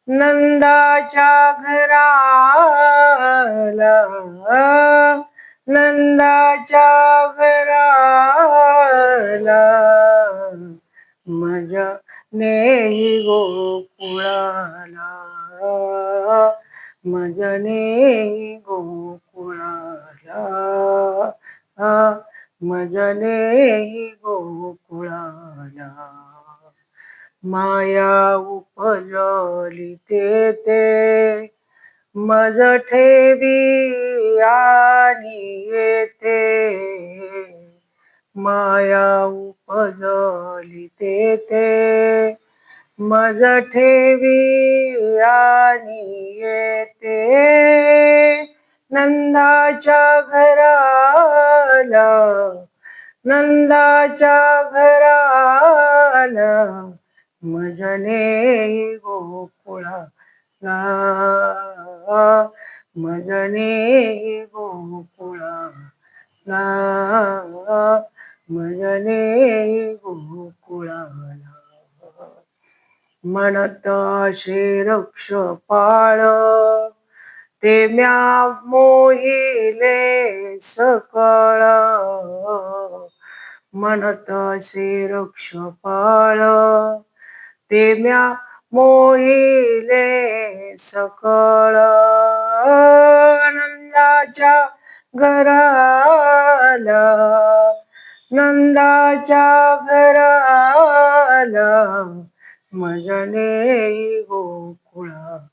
नंदाच्या घराला, नंदाच्या घराला माझ्या नेही गोकुळाला, माझ्या नेही गोकुळाला, माझ्या नेही गोकुळाला. माया उपजली तेथे मज ठेवी आणि येथे, माया उपजली तेथे मज ठेवी आणि येथे. नंदाच्या घराला, नंदाच्या घराला माझ्या नेही गोकुळाला, माझ्या नेही गोकुळाला, माझ्या नेही गोकुळाला. म्हणत रक्ष पाळ ते म्या मोहिले सकळ, म्हणत रक्ष पाळ ते म्या मोहिले सकळ. नंदाच्या घराला, नंदाच्या घराला माझ्या नेही गोकुळाला,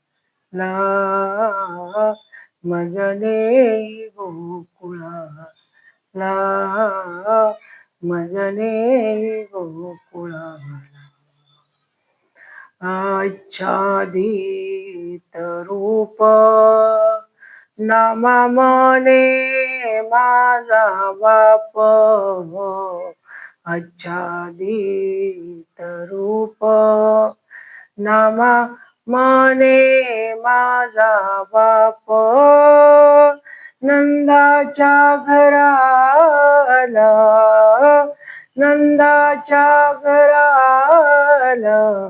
माझ्या नेही गोकुळाला, माझ्या नेही गोकुळाला. आच्छादित रूप नामा मने माझा बाप, आच्छादित रूप नामा मने माझा बाप. नंदाच्या घराला, नंदाच्या घराला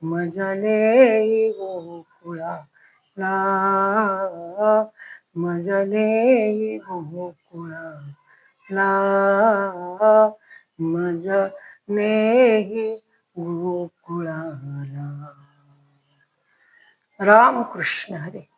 माझ्या नेही गोकुळाला, माझ्या नेही गोकुळाला, माझ्या नेही गोकुळाला. राम कृष्ण हरी.